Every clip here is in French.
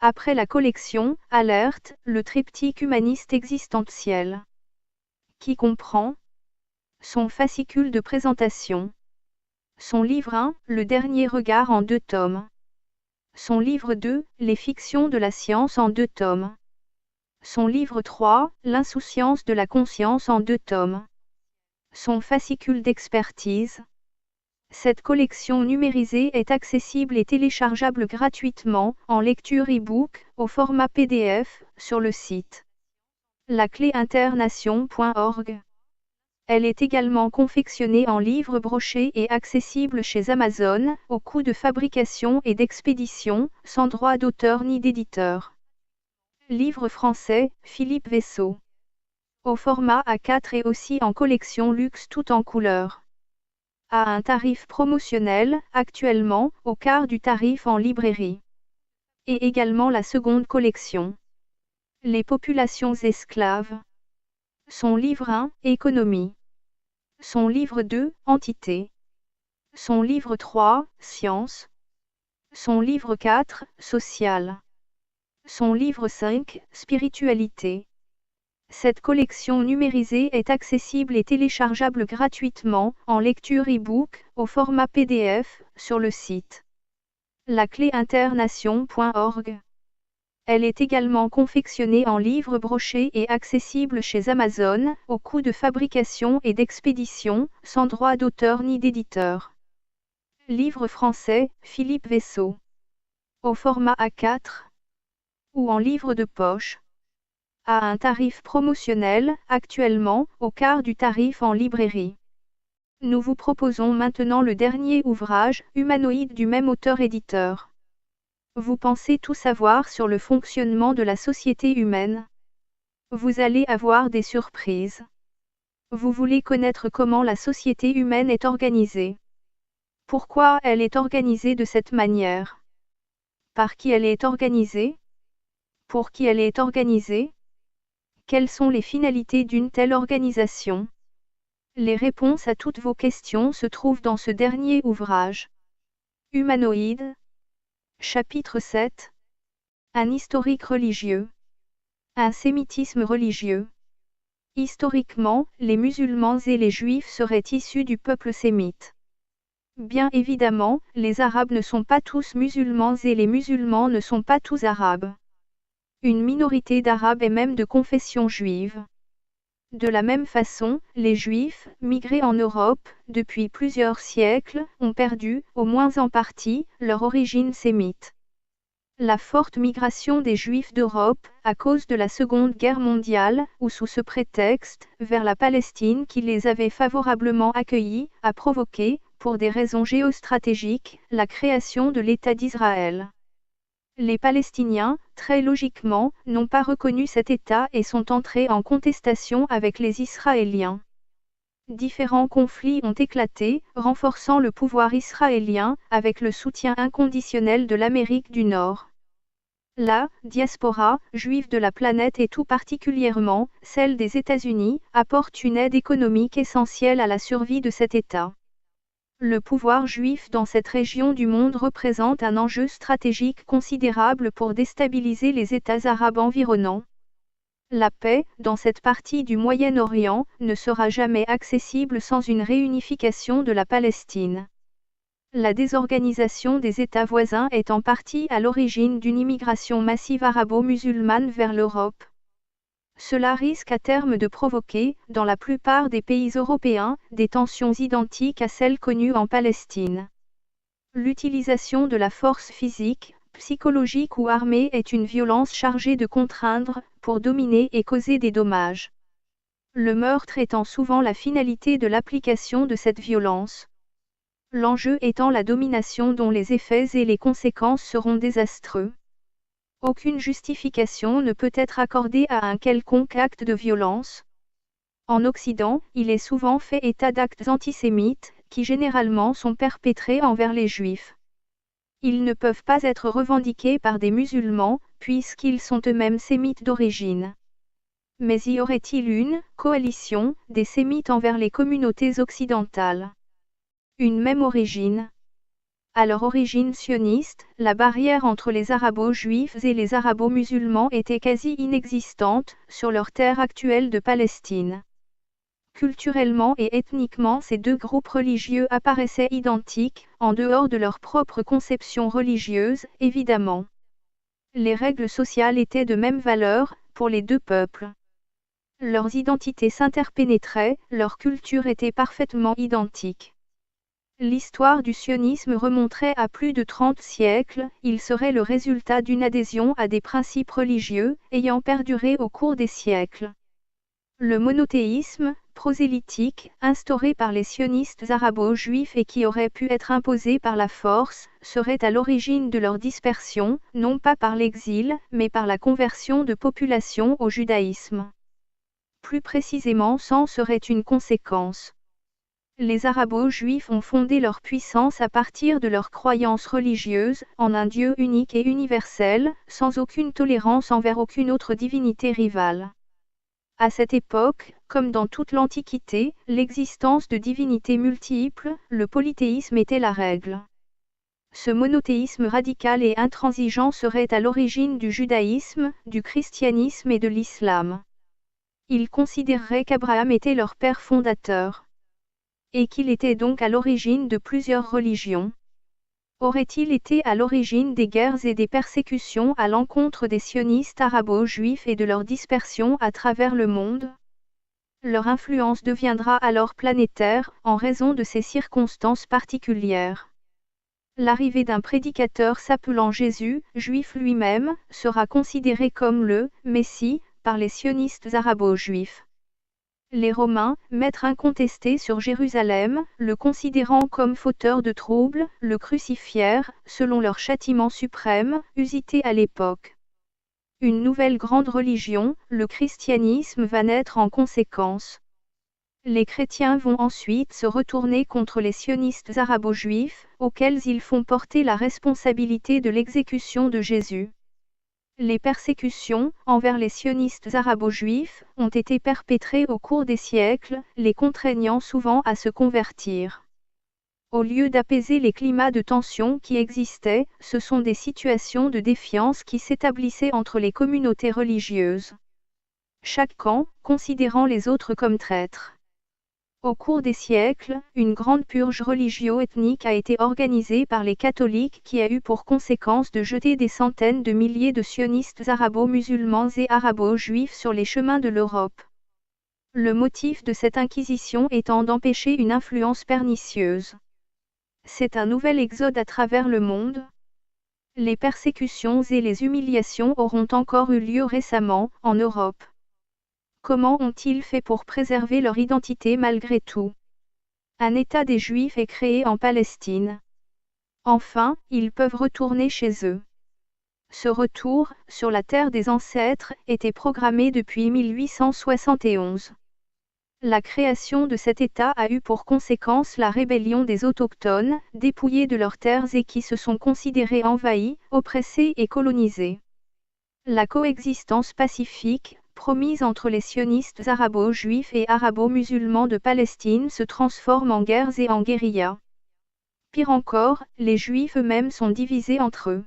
Après la collection « Alerte », le triptyque humaniste existentiel, qui comprend son fascicule de présentation, son livre 1, Le dernier regard en 2 tomes, son livre 2, Les fictions de la science en 2 tomes, son livre 3, L'insouciance de la conscience en 2 tomes, son fascicule d'expertise. Cette collection numérisée est accessible et téléchargeable gratuitement, en lecture e-book, au format PDF, sur le site lacléinternation.org. Elle est également confectionnée en livre broché et accessible chez Amazon, au coût de fabrication et d'expédition, sans droit d'auteur ni d'éditeur. Livre français, Philippe Vaisseau. Au format A4 et aussi en collection luxe tout en couleur. À un tarif promotionnel, actuellement, au quart du tarif en librairie. Et également la seconde collection. Les populations esclaves. Son livre 1, Économie. Son livre 2, Entité. Son livre 3, Science. Son livre 4, Social. Son livre 5, Spiritualité. Cette collection numérisée est accessible et téléchargeable gratuitement, en lecture e-book, au format PDF, sur le site lacléinternation.org. Elle est également confectionnée en livre broché et accessible chez Amazon, au coût de fabrication et d'expédition, sans droit d'auteur ni d'éditeur. Livre français, Philippe Vaisseau. Au format A4 ou en livre de poche. À un tarif promotionnel, actuellement, au quart du tarif en librairie. Nous vous proposons maintenant le dernier ouvrage, Humanoïde du même auteur-éditeur. Vous pensez tout savoir sur le fonctionnement de la société humaine? Vous allez avoir des surprises. Vous voulez connaître comment la société humaine est organisée? Pourquoi elle est organisée de cette manière? Par qui elle est organisée? Pour qui elle est organisée? Quelles sont les finalités d'une telle organisation? Les réponses à toutes vos questions se trouvent dans ce dernier ouvrage. Humanoïde. Chapitre 7. Un historique religieux. Un sémitisme religieux. Historiquement, les musulmans et les juifs seraient issus du peuple sémite. Bien évidemment, les Arabes ne sont pas tous musulmans et les musulmans ne sont pas tous arabes. Une minorité d'Arabes est même de confession juive. De la même façon, les Juifs, migrés en Europe, depuis plusieurs siècles, ont perdu, au moins en partie, leur origine sémite. La forte migration des Juifs d'Europe, à cause de la Seconde Guerre mondiale, ou sous ce prétexte, vers la Palestine qui les avait favorablement accueillis, a provoqué, pour des raisons géostratégiques, la création de l'État d'Israël. Les Palestiniens, très logiquement, n'ont pas reconnu cet État et sont entrés en contestation avec les Israéliens. Différents conflits ont éclaté, renforçant le pouvoir israélien, avec le soutien inconditionnel de l'Amérique du Nord. La diaspora juive de la planète et tout particulièrement, celle des États-Unis, apporte une aide économique essentielle à la survie de cet État. Le pouvoir juif dans cette région du monde représente un enjeu stratégique considérable pour déstabiliser les États arabes environnants. La paix, dans cette partie du Moyen-Orient, ne sera jamais accessible sans une réunification de la Palestine. La désorganisation des États voisins est en partie à l'origine d'une immigration massive arabo-musulmane vers l'Europe. Cela risque à terme de provoquer, dans la plupart des pays européens, des tensions identiques à celles connues en Palestine. L'utilisation de la force physique, psychologique ou armée est une violence chargée de contraindre, pour dominer et causer des dommages. Le meurtre étant souvent la finalité de l'application de cette violence. L'enjeu étant la domination dont les effets et les conséquences seront désastreux. Aucune justification ne peut être accordée à un quelconque acte de violence. En Occident, il est souvent fait état d'actes antisémites, qui généralement sont perpétrés envers les Juifs. Ils ne peuvent pas être revendiqués par des musulmans, puisqu'ils sont eux-mêmes sémites d'origine. Mais y aurait-il une coalition des sémites envers les communautés occidentales? Une même origine? À leur origine sioniste, la barrière entre les arabo-juifs et les arabo-musulmans était quasi inexistante sur leur terre actuelle de Palestine. Culturellement et ethniquement, ces deux groupes religieux apparaissaient identiques, en dehors de leur propre conception religieuse, évidemment. Les règles sociales étaient de même valeur, pour les deux peuples. Leurs identités s'interpénétraient, leur culture était parfaitement identique. L'histoire du sionisme remonterait à plus de 30 siècles, il serait le résultat d'une adhésion à des principes religieux, ayant perduré au cours des siècles. Le monothéisme, prosélytique, instauré par les sionistes arabo-juifs et qui aurait pu être imposé par la force, serait à l'origine de leur dispersion, non pas par l'exil, mais par la conversion de populations au judaïsme. Plus précisément, c'en serait une conséquence. Les arabo-juifs ont fondé leur puissance à partir de leur croyance religieuse, en un Dieu unique et universel, sans aucune tolérance envers aucune autre divinité rivale. À cette époque, comme dans toute l'Antiquité, l'existence de divinités multiples, le polythéisme était la règle. Ce monothéisme radical et intransigeant serait à l'origine du judaïsme, du christianisme et de l'islam. Ils considéreraient qu'Abraham était leur père fondateur, et qu'il était donc à l'origine de plusieurs religions. Aurait-il été à l'origine des guerres et des persécutions à l'encontre des sionistes arabo-juifs et de leur dispersion à travers le monde? Leur influence deviendra alors planétaire, en raison de ces circonstances particulières. L'arrivée d'un prédicateur s'appelant Jésus, juif lui-même, sera considéré comme le Messie par les sionistes arabo-juifs. Les Romains, maîtres incontestés sur Jérusalem, le considérant comme fauteur de troubles, le crucifièrent, selon leur châtiment suprême, usité à l'époque. Une nouvelle grande religion, le christianisme, va naître en conséquence. Les chrétiens vont ensuite se retourner contre les sionistes arabo-juifs, auxquels ils font porter la responsabilité de l'exécution de Jésus. Les persécutions envers les sionistes arabo-juifs ont été perpétrées au cours des siècles, les contraignant souvent à se convertir. Au lieu d'apaiser les climats de tension qui existaient, ce sont des situations de défiance qui s'établissaient entre les communautés religieuses. Chaque camp, considérant les autres comme traîtres. Au cours des siècles, une grande purge religio-ethnique a été organisée par les catholiques qui a eu pour conséquence de jeter des centaines de milliers de sionistes arabo-musulmans et arabo-juifs sur les chemins de l'Europe. Le motif de cette inquisition étant d'empêcher une influence pernicieuse. C'est un nouvel exode à travers le monde. Les persécutions et les humiliations auront encore eu lieu récemment, en Europe. Comment ont-ils fait pour préserver leur identité malgré tout? Un État des Juifs est créé en Palestine. Enfin, ils peuvent retourner chez eux. Ce retour, sur la terre des ancêtres, était programmé depuis 1871. La création de cet État a eu pour conséquence la rébellion des autochtones, dépouillés de leurs terres et qui se sont considérés envahis, oppressés et colonisés. La coexistence pacifique, promise entre les sionistes arabo-juifs et arabo-musulmans de Palestine se transforme en guerres et en guérillas. Pire encore, les juifs eux-mêmes sont divisés entre eux.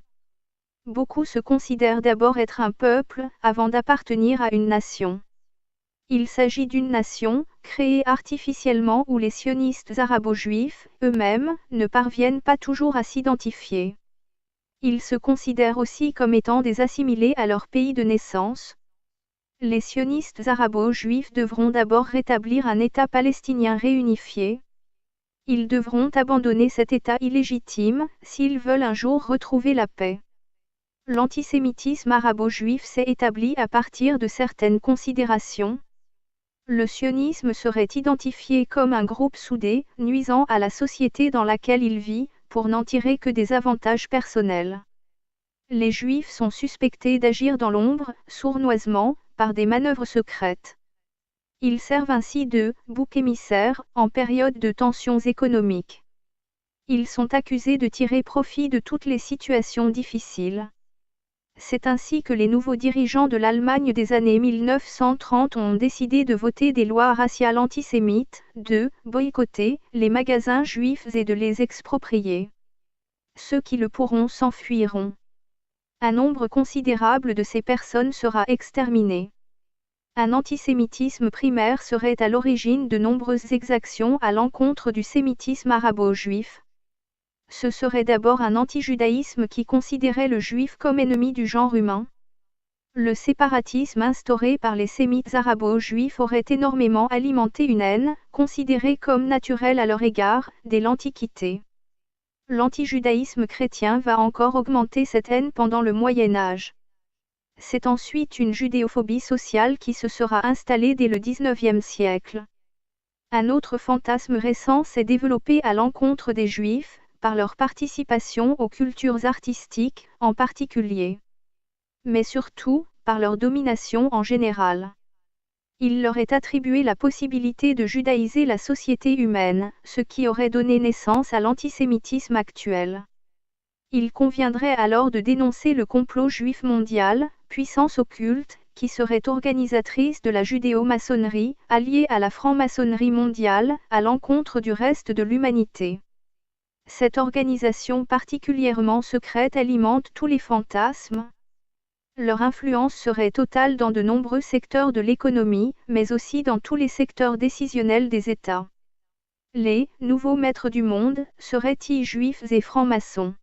Beaucoup se considèrent d'abord être un peuple, avant d'appartenir à une nation. Il s'agit d'une nation, créée artificiellement où les sionistes arabo-juifs, eux-mêmes, ne parviennent pas toujours à s'identifier. Ils se considèrent aussi comme étant des assimilés à leur pays de naissance. Les sionistes arabo-juifs devront d'abord rétablir un État palestinien réunifié. Ils devront abandonner cet État illégitime, s'ils veulent un jour retrouver la paix. L'antisémitisme arabo-juif s'est établi à partir de certaines considérations. Le sionisme serait identifié comme un groupe soudé, nuisant à la société dans laquelle il vit, pour n'en tirer que des avantages personnels. Les Juifs sont suspectés d'agir dans l'ombre, sournoisement, par des manœuvres secrètes. Ils servent ainsi de bouc émissaire en période de tensions économiques. Ils sont accusés de tirer profit de toutes les situations difficiles. C'est ainsi que les nouveaux dirigeants de l'Allemagne des années 1930 ont décidé de voter des lois raciales antisémites, de boycotter les magasins juifs et de les exproprier. Ceux qui le pourront s'enfuiront. Un nombre considérable de ces personnes sera exterminé. Un antisémitisme primaire serait à l'origine de nombreuses exactions à l'encontre du sémitisme arabo-juif. Ce serait d'abord un antijudaïsme qui considérait le juif comme ennemi du genre humain. Le séparatisme instauré par les sémites arabo-juifs aurait énormément alimenté une haine, considérée comme naturelle à leur égard, dès l'Antiquité. L'antijudaïsme chrétien va encore augmenter cette haine pendant le Moyen Âge. C'est ensuite une judéophobie sociale qui se sera installée dès le XIXe siècle. Un autre fantasme récent s'est développé à l'encontre des Juifs, par leur participation aux cultures artistiques, en particulier. Mais surtout, par leur domination en général. Il leur est attribué la possibilité de judaïser la société humaine, ce qui aurait donné naissance à l'antisémitisme actuel. Il conviendrait alors de dénoncer le complot juif mondial, puissance occulte, qui serait organisatrice de la judéo-maçonnerie, alliée à la franc-maçonnerie mondiale, à l'encontre du reste de l'humanité. Cette organisation particulièrement secrète alimente tous les fantasmes. Leur influence serait totale dans de nombreux secteurs de l'économie, mais aussi dans tous les secteurs décisionnels des États. Les « nouveaux maîtres du monde » seraient-ils juifs et francs-maçons?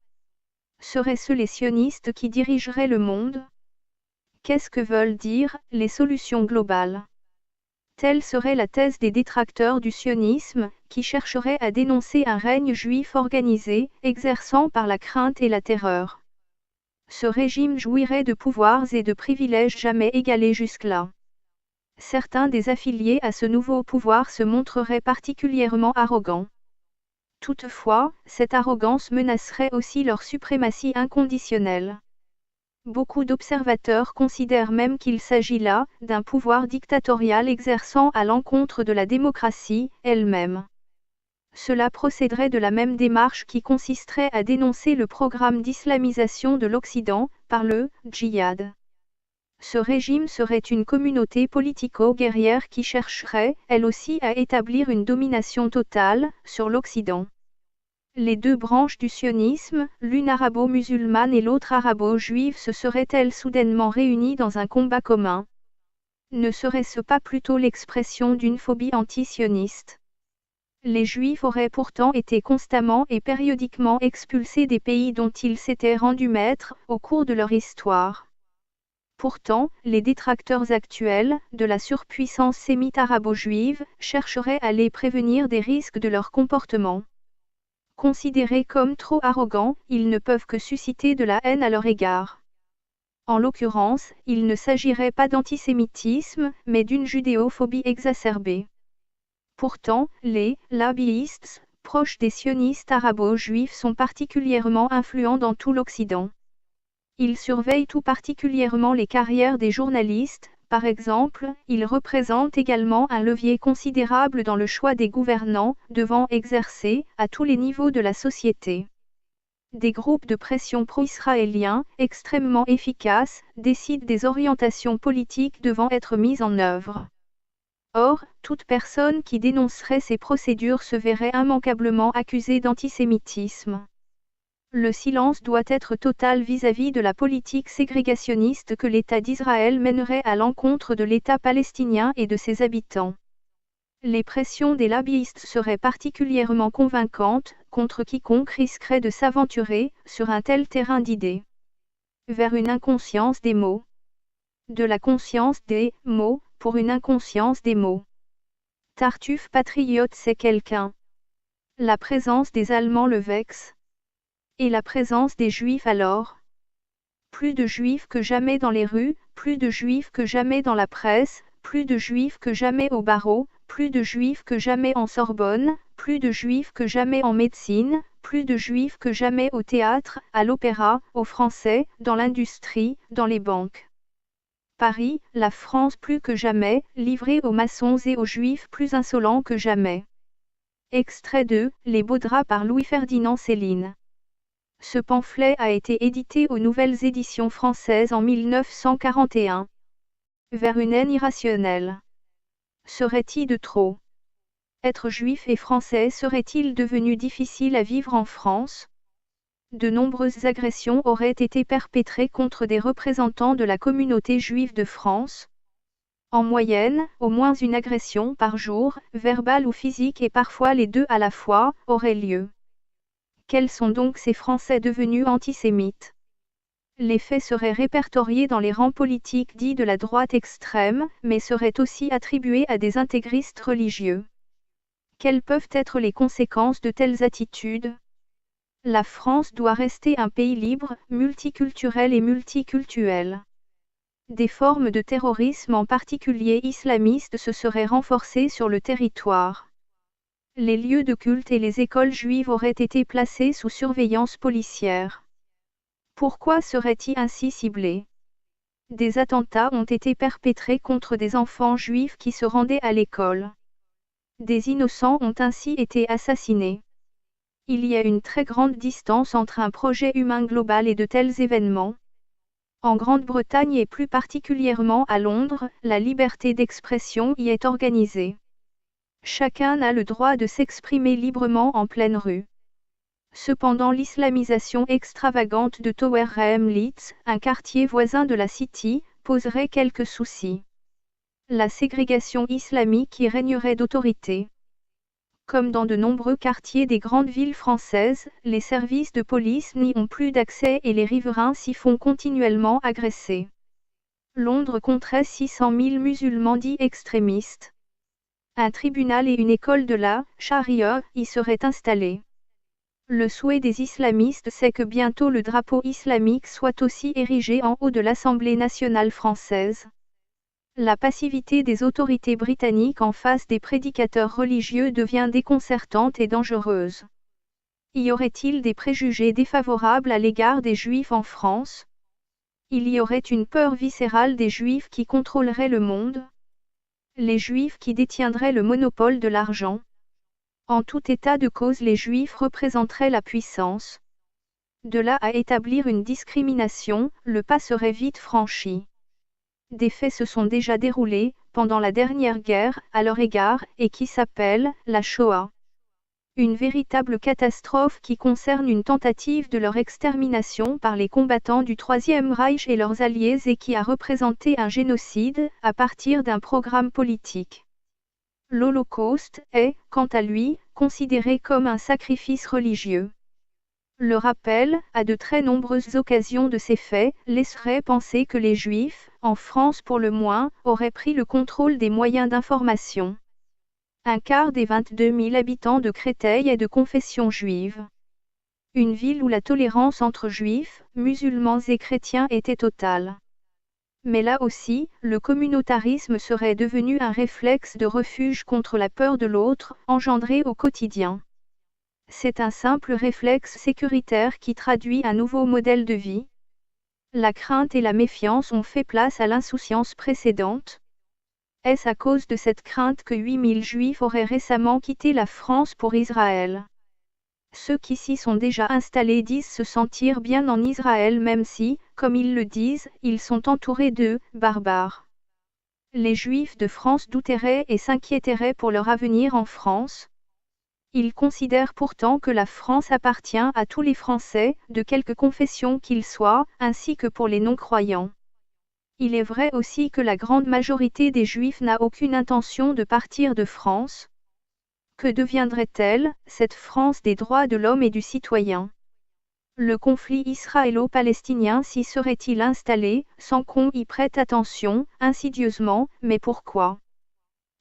Seraient-ce les sionistes qui dirigeraient le monde? Qu'est-ce que veulent dire les solutions globales? Telle serait la thèse des détracteurs du sionisme, qui chercheraient à dénoncer un règne juif organisé, exerçant par la crainte et la terreur. Ce régime jouirait de pouvoirs et de privilèges jamais égalés jusque-là. Certains des affiliés à ce nouveau pouvoir se montreraient particulièrement arrogants. Toutefois, cette arrogance menacerait aussi leur suprématie inconditionnelle. Beaucoup d'observateurs considèrent même qu'il s'agit là d'un pouvoir dictatorial exerçant à l'encontre de la démocratie elle-même. Cela procéderait de la même démarche qui consisterait à dénoncer le programme d'islamisation de l'Occident, par le djihad. Ce régime serait une communauté politico-guerrière qui chercherait, elle aussi, à établir une domination totale sur l'Occident. Les deux branches du sionisme, l'une arabo-musulmane et l'autre arabo-juive, se seraient-elles soudainement réunies dans un combat commun? Ne serait-ce pas plutôt l'expression d'une phobie anti-sioniste? Les Juifs auraient pourtant été constamment et périodiquement expulsés des pays dont ils s'étaient rendus maîtres, au cours de leur histoire. Pourtant, les détracteurs actuels, de la surpuissance sémite arabo-juive, chercheraient à les prévenir des risques de leur comportement. Considérés comme trop arrogants, ils ne peuvent que susciter de la haine à leur égard. En l'occurrence, il ne s'agirait pas d'antisémitisme, mais d'une judéophobie exacerbée. Pourtant, les lobbyistes, proches des sionistes arabo-juifs, sont particulièrement influents dans tout l'Occident. Ils surveillent tout particulièrement les carrières des journalistes, par exemple, ils représentent également un levier considérable dans le choix des gouvernants, devant exercer, à tous les niveaux de la société. Des groupes de pression pro-israéliens, extrêmement efficaces, décident des orientations politiques devant être mises en œuvre. Or, toute personne qui dénoncerait ces procédures se verrait immanquablement accusée d'antisémitisme. Le silence doit être total vis-à-vis de la politique ségrégationniste que l'État d'Israël mènerait à l'encontre de l'État palestinien et de ses habitants. Les pressions des lobbyistes seraient particulièrement convaincantes, contre quiconque risquerait de s'aventurer sur un tel terrain d'idées. Vers une inconscience des mots. De la conscience des mots, pour une inconscience des mots. Tartuffe patriote, c'est quelqu'un. La présence des Allemands le vexe. Et la présence des Juifs alors? Plus de Juifs que jamais dans les rues, plus de Juifs que jamais dans la presse, plus de Juifs que jamais au barreau, plus de Juifs que jamais en Sorbonne, plus de Juifs que jamais en médecine, plus de Juifs que jamais au théâtre, à l'opéra, aux Français, dans l'industrie, dans les banques. Paris, la France plus que jamais, livrée aux maçons et aux Juifs plus insolents que jamais. Extrait de Les beaux draps par Louis-Ferdinand Céline. Ce pamphlet a été édité aux Nouvelles Éditions françaises en 1941. Vers une haine irrationnelle. Serait-il de trop? Être juif et français serait-il devenu difficile à vivre en France? de nombreuses agressions auraient été perpétrées contre des représentants de la communauté juive de France. En moyenne, au moins une agression par jour, verbale ou physique et parfois les deux à la fois, aurait lieu. Quels sont donc ces Français devenus antisémites? Les faits seraient répertoriés dans les rangs politiques dits de la droite extrême, mais seraient aussi attribués à des intégristes religieux. Quelles peuvent être les conséquences de telles attitudes? La France doit rester un pays libre, multiculturel et multicultuel. Des formes de terrorisme en particulier islamistes se seraient renforcées sur le territoire. Les lieux de culte et les écoles juives auraient été placés sous surveillance policière. Pourquoi seraient-ils ainsi ciblés? Des attentats ont été perpétrés contre des enfants juifs qui se rendaient à l'école. Des innocents ont ainsi été assassinés. Il y a une très grande distance entre un projet humain global et de tels événements. En Grande-Bretagne et plus particulièrement à Londres, la liberté d'expression y est organisée. Chacun a le droit de s'exprimer librement en pleine rue. Cependant l'islamisation extravagante de Tower Hamlets, un quartier voisin de la City, poserait quelques soucis. La ségrégation islamique y régnerait d'autorité. Comme dans de nombreux quartiers des grandes villes françaises, les services de police n'y ont plus d'accès et les riverains s'y font continuellement agresser. Londres compterait 600 000 musulmans dits extrémistes. Un tribunal et une école de la charia y seraient installés. Le souhait des islamistes c'est que bientôt le drapeau islamique soit aussi érigé en haut de l'Assemblée nationale française. La passivité des autorités britanniques en face des prédicateurs religieux devient déconcertante et dangereuse. Y aurait-il des préjugés défavorables à l'égard des Juifs en France? Il y aurait une peur viscérale des Juifs qui contrôleraient le monde? Les Juifs qui détiendraient le monopole de l'argent? En tout état de cause les Juifs représenteraient la puissance. De là à établir une discrimination, le pas serait vite franchi. Des faits se sont déjà déroulés, pendant la dernière guerre, à leur égard, et qui s'appellent la Shoah. Une véritable catastrophe qui concerne une tentative de leur extermination par les combattants du Troisième Reich et leurs alliés et qui a représenté un génocide, à partir d'un programme politique. L'Holocauste est, quant à lui, considéré comme un sacrifice religieux. Le rappel, à de très nombreuses occasions de ces faits, laisserait penser que les Juifs, en France pour le moins, auraient pris le contrôle des moyens d'information. Un quart des 22 000 habitants de Créteil est de confession juive. Une ville où la tolérance entre juifs, musulmans et chrétiens était totale. Mais là aussi, le communautarisme serait devenu un réflexe de refuge contre la peur de l'autre, engendré au quotidien. C'est un simple réflexe sécuritaire qui traduit un nouveau modèle de vie. La crainte et la méfiance ont fait place à l'insouciance précédente. Est-ce à cause de cette crainte que 8000 Juifs auraient récemment quitté la France pour Israël? Ceux qui s'y sont déjà installés disent se sentir bien en Israël même si, comme ils le disent, ils sont entourés de barbares. Les Juifs de France douteraient et s'inquiéteraient pour leur avenir en France. Ils considèrent pourtant que la France appartient à tous les Français, de quelque confession qu'ils soient, ainsi que pour les non-croyants. Il est vrai aussi que la grande majorité des Juifs n'a aucune intention de partir de France. Que deviendrait-elle, cette France des droits de l'homme et du citoyen? Le conflit israélo-palestinien s'y serait-il installé, sans qu'on y prête attention, insidieusement, mais pourquoi?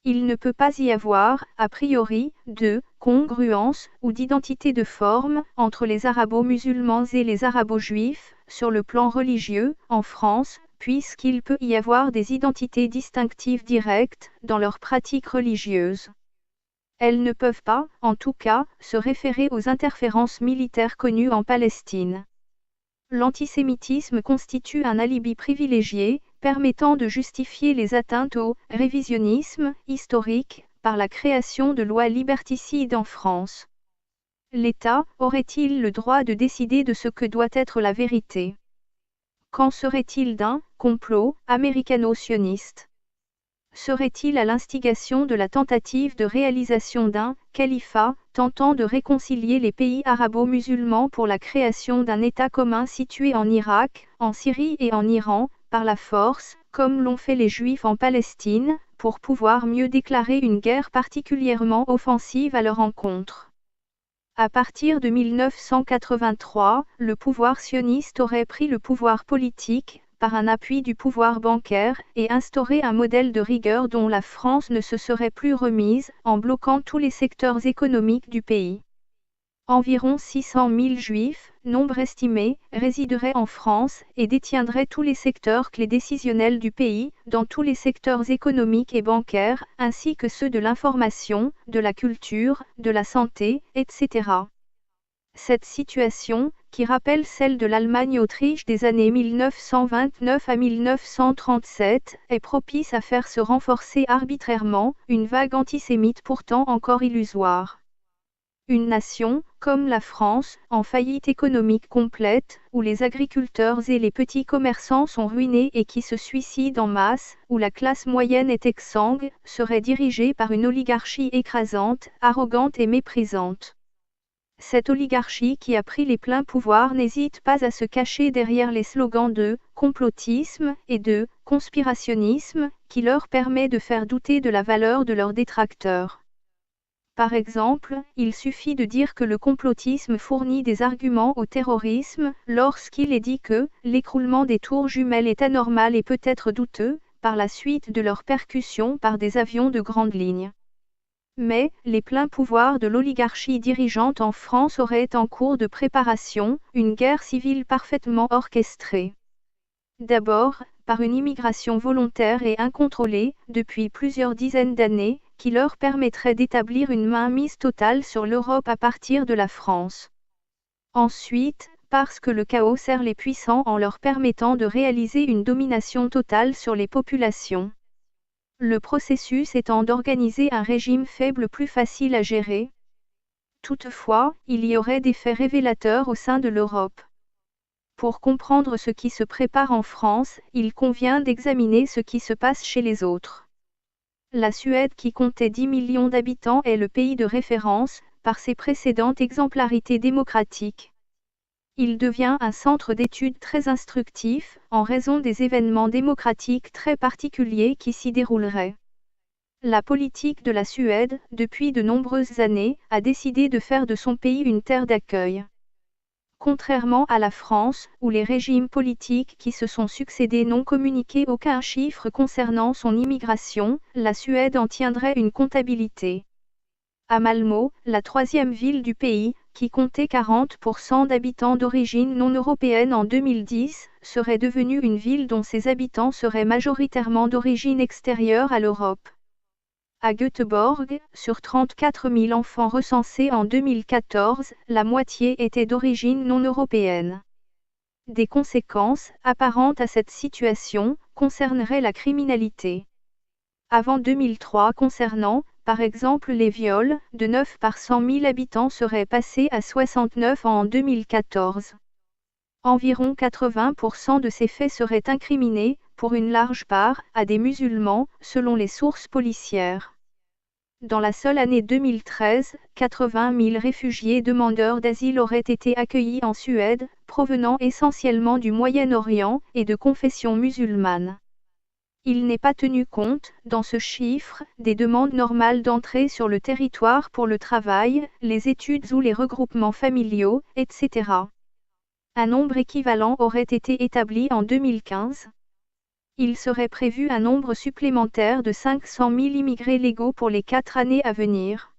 Il ne peut pas y avoir, a priori, de congruence ou d'identité de forme entre les arabo-musulmans et les arabo-juifs, sur le plan religieux, en France, puisqu'il peut y avoir des identités distinctives directes dans leurs pratiques religieuses. Elles ne peuvent pas, en tout cas, se référer aux interférences militaires connues en Palestine. L'antisémitisme constitue un alibi privilégié, permettant de justifier les atteintes au révisionnisme historique, par la création de lois liberticides en France. L'État aurait-il le droit de décider de ce que doit être la vérité? Qu'en serait-il d'un complot américano-sioniste? Serait-il à l'instigation de la tentative de réalisation d'un califat tentant de réconcilier les pays arabo-musulmans pour la création d'un État commun situé en Irak, en Syrie et en Iran, par la force, comme l'ont fait les Juifs en Palestine, pour pouvoir mieux déclarer une guerre particulièrement offensive à leur encontre. À partir de 1983, le pouvoir sioniste aurait pris le pouvoir politique, par un appui du pouvoir bancaire, et instauré un modèle de rigueur dont la France ne se serait plus remise, en bloquant tous les secteurs économiques du pays. Environ 600 000 Juifs, nombre estimé, résideraient en France et détiendraient tous les secteurs clés décisionnels du pays, dans tous les secteurs économiques et bancaires, ainsi que ceux de l'information, de la culture, de la santé, etc. Cette situation, qui rappelle celle de l'Allemagne-Autriche des années 1929 à 1937, est propice à faire se renforcer arbitrairement une vague antisémite pourtant encore illusoire. Une nation, comme la France, en faillite économique complète, où les agriculteurs et les petits commerçants sont ruinés et qui se suicident en masse, où la classe moyenne est exsangue, serait dirigée par une oligarchie écrasante, arrogante et méprisante. Cette oligarchie qui a pris les pleins pouvoirs n'hésite pas à se cacher derrière les slogans de complotisme et de conspirationnisme, qui leur permet de faire douter de la valeur de leurs détracteurs. Par exemple, il suffit de dire que le complotisme fournit des arguments au terrorisme, lorsqu'il est dit que l'écroulement des tours jumelles est anormal et peut être douteux, par la suite de leur percussion par des avions de grande ligne. Mais, les pleins pouvoirs de l'oligarchie dirigeante en France auraient en cours de préparation, une guerre civile parfaitement orchestrée. D'abord, par une immigration volontaire et incontrôlée, depuis plusieurs dizaines d'années, qui leur permettrait d'établir une mainmise totale sur l'Europe à partir de la France. Ensuite, parce que le chaos sert les puissants en leur permettant de réaliser une domination totale sur les populations. Le processus étant d'organiser un régime faible plus facile à gérer. Toutefois, il y aurait des faits révélateurs au sein de l'Europe. Pour comprendre ce qui se prépare en France, il convient d'examiner ce qui se passe chez les autres. La Suède qui comptait 10 millions d'habitants est le pays de référence, par ses précédentes exemplarités démocratiques. Il devient un centre d'études très instructif, en raison des événements démocratiques très particuliers qui s'y dérouleraient. La politique de la Suède, depuis de nombreuses années, a décidé de faire de son pays une terre d'accueil. Contrairement à la France, où les régimes politiques qui se sont succédés n'ont communiqué aucun chiffre concernant son immigration, la Suède en tiendrait une comptabilité. À Malmö, la troisième ville du pays, qui comptait 40% d'habitants d'origine non européenne en 2010, serait devenue une ville dont ses habitants seraient majoritairement d'origine extérieure à l'Europe. À Göteborg, sur 34 000 enfants recensés en 2014, la moitié étaient d'origine non européenne. Des conséquences apparentes à cette situation concerneraient la criminalité. Avant 2003 concernant, par exemple les viols, de 9 par 100 000 habitants seraient passés à 69 en 2014. Environ 80% de ces faits seraient incriminés, pour une large part, à des musulmans, selon les sources policières. Dans la seule année 2013, 80 000 réfugiés demandeurs d'asile auraient été accueillis en Suède, provenant essentiellement du Moyen-Orient et de confession musulmane. Il n'est pas tenu compte, dans ce chiffre, des demandes normales d'entrée sur le territoire pour le travail, les études ou les regroupements familiaux, etc. Un nombre équivalent aurait été établi en 2015. Il serait prévu un nombre supplémentaire de 500 000 immigrés légaux pour les 4 années à venir.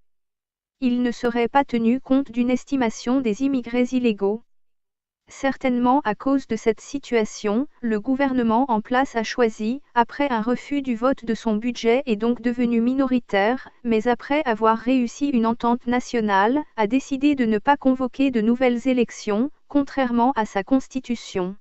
Il ne serait pas tenu compte d'une estimation des immigrés illégaux. Certainement à cause de cette situation, le gouvernement en place a choisi, après un refus du vote de son budget et donc devenu minoritaire, mais après avoir réussi une entente nationale, a décidé de ne pas convoquer de nouvelles élections, contrairement à sa constitution.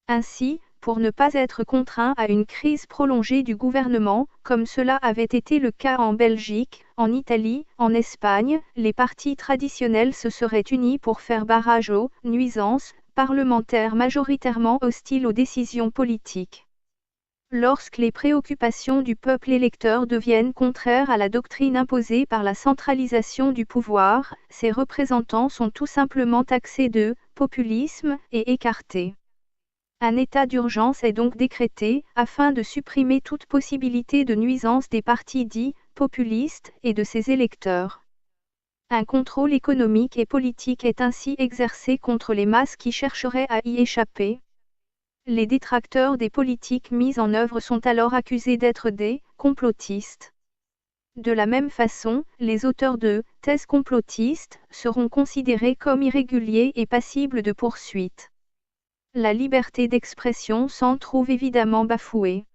Ainsi, pour ne pas être contraint à une crise prolongée du gouvernement, comme cela avait été le cas en Belgique, en Italie, en Espagne, les partis traditionnels se seraient unis pour faire barrage aux nuisances parlementaires majoritairement hostiles aux décisions politiques. Lorsque les préoccupations du peuple électeur deviennent contraires à la doctrine imposée par la centralisation du pouvoir, ses représentants sont tout simplement taxés de populisme et écartés. Un état d'urgence est donc décrété, afin de supprimer toute possibilité de nuisance des partis dits populistes et de ses électeurs. Un contrôle économique et politique est ainsi exercé contre les masses qui chercheraient à y échapper. Les détracteurs des politiques mises en œuvre sont alors accusés d'être des complotistes. De la même façon, les auteurs de thèses complotistes seront considérés comme irréguliers et passibles de poursuites. La liberté d'expression s'en trouve évidemment bafouée.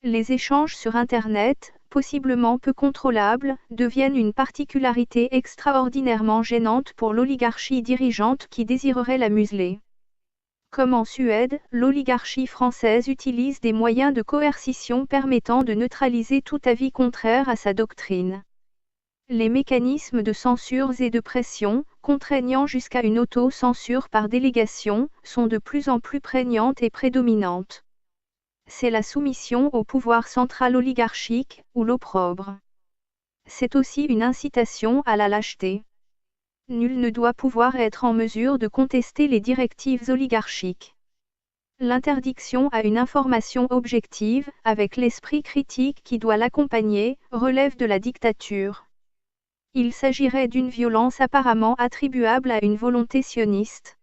Les échanges sur Internet, possiblement peu contrôlables, deviennent une particularité extraordinairement gênante pour l'oligarchie dirigeante qui désirerait la museler. Comme en Suède, l'oligarchie française utilise des moyens de coercition permettant de neutraliser tout avis contraire à sa doctrine. Les mécanismes de censure et de pression, contraignant jusqu'à une auto-censure par délégation, sont de plus en plus prégnantes et prédominantes. C'est la soumission au pouvoir central oligarchique, ou l'opprobre. C'est aussi une incitation à la lâcheté. Nul ne doit pouvoir être en mesure de contester les directives oligarchiques. L'interdiction à une information objective, avec l'esprit critique qui doit l'accompagner, relève de la dictature. Il s'agirait d'une violence apparemment attribuable à une volonté sioniste.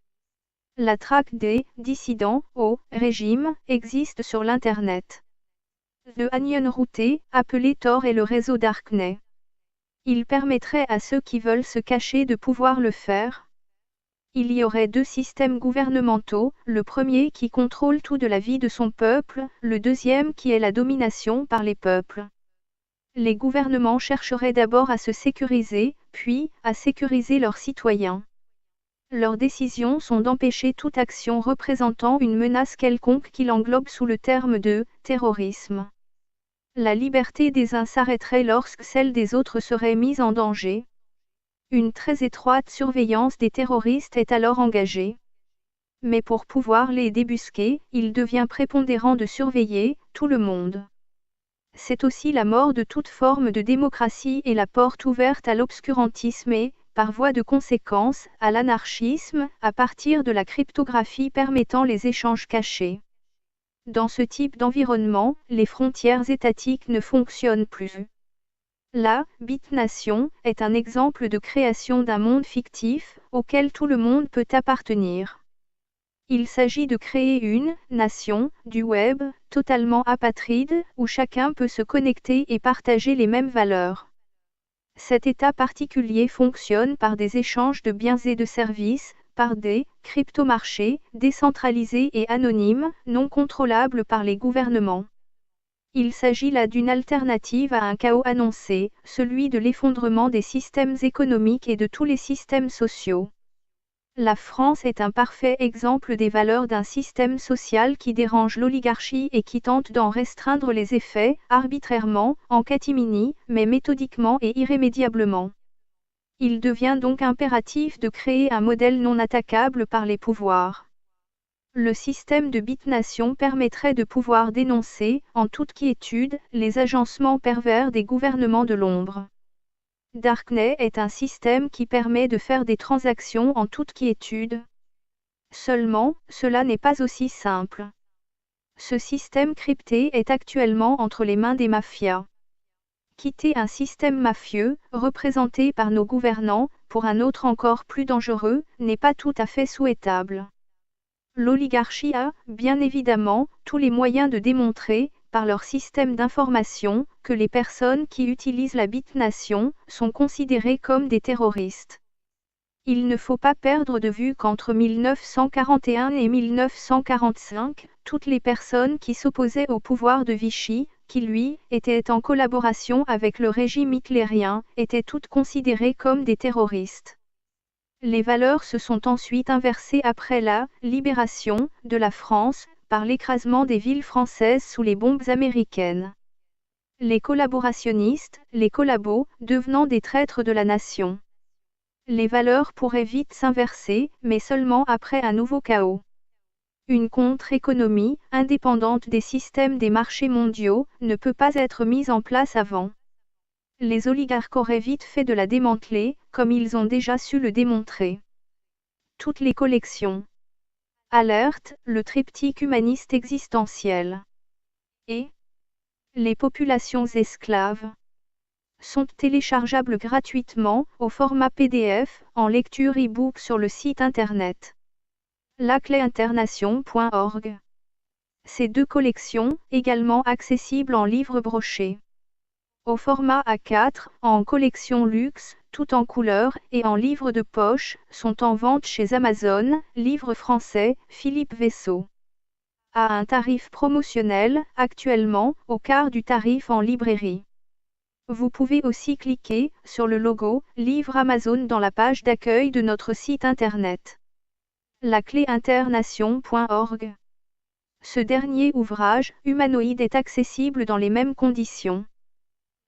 La traque des dissidents au régime existe sur l'Internet. The Onion Routé, appelé Tor, est le réseau Darknet. Il permettrait à ceux qui veulent se cacher de pouvoir le faire. Il y aurait deux systèmes gouvernementaux, le premier qui contrôle tout de la vie de son peuple, le deuxième qui est la domination par les peuples. Les gouvernements chercheraient d'abord à se sécuriser, puis à sécuriser leurs citoyens. Leurs décisions sont d'empêcher toute action représentant une menace quelconque qui l'englobe sous le terme de terrorisme. La liberté des uns s'arrêterait lorsque celle des autres serait mise en danger. Une très étroite surveillance des terroristes est alors engagée. Mais pour pouvoir les débusquer, il devient prépondérant de surveiller tout le monde. C'est aussi la mort de toute forme de démocratie et la porte ouverte à l'obscurantisme et, par voie de conséquence, à l'anarchisme, à partir de la cryptographie permettant les échanges cachés. Dans ce type d'environnement, les frontières étatiques ne fonctionnent plus. La BitNation est un exemple de création d'un monde fictif, auquel tout le monde peut appartenir. Il s'agit de créer une nation du web, totalement apatride, où chacun peut se connecter et partager les mêmes valeurs. Cet état particulier fonctionne par des échanges de biens et de services, par des cryptomarchés décentralisés et anonymes, non contrôlables par les gouvernements. Il s'agit là d'une alternative à un chaos annoncé, celui de l'effondrement des systèmes économiques et de tous les systèmes sociaux. La France est un parfait exemple des valeurs d'un système social qui dérange l'oligarchie et qui tente d'en restreindre les effets, arbitrairement, en catimini, mais méthodiquement et irrémédiablement. Il devient donc impératif de créer un modèle non attaquable par les pouvoirs. Le système de BitNation permettrait de pouvoir dénoncer, en toute quiétude, les agencements pervers des gouvernements de l'ombre. Darknet est un système qui permet de faire des transactions en toute quiétude. Seulement, cela n'est pas aussi simple. Ce système crypté est actuellement entre les mains des mafias. Quitter un système mafieux, représenté par nos gouvernants, pour un autre encore plus dangereux, n'est pas tout à fait souhaitable. L'oligarchie a, bien évidemment, tous les moyens de démontrer, par leur système d'information, que les personnes qui utilisent la BitNation sont considérées comme des terroristes. Il ne faut pas perdre de vue qu'entre 1941 et 1945, toutes les personnes qui s'opposaient au pouvoir de Vichy, qui lui, étaient en collaboration avec le régime hitlérien, étaient toutes considérées comme des terroristes. Les valeurs se sont ensuite inversées après la libération de la France, par l'écrasement des villes françaises sous les bombes américaines. Les collaborationnistes, les collabos, devenant des traîtres de la nation. Les valeurs pourraient vite s'inverser, mais seulement après un nouveau chaos. Une contre-économie, indépendante des systèmes des marchés mondiaux, ne peut pas être mise en place avant. Les oligarques auraient vite fait de la démanteler, comme ils ont déjà su le démontrer. Toutes les collections. Alerte, le triptyque humaniste existentiel. Et les populations esclaves sont téléchargeables gratuitement, au format PDF, en lecture e-book sur le site internet lacléinternation.org. Ces deux collections, également accessibles en livre broché. Au format A4, en collection luxe, tout en couleur et en livre de poche, sont en vente chez Amazon, livre français, Philippe Vaisseau. À un tarif promotionnel, actuellement, au quart du tarif en librairie. Vous pouvez aussi cliquer sur le logo « Livre Amazon » dans la page d'accueil de notre site internet. lacléinternation.org. Ce dernier ouvrage, humanoïde, est accessible dans les mêmes conditions.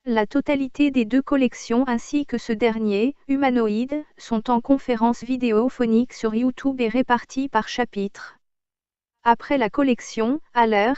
La totalité des deux collections ainsi que ce dernier, humanoïde, sont en conférence vidéophonique sur YouTube et répartis par chapitre. Après la collection, alerte,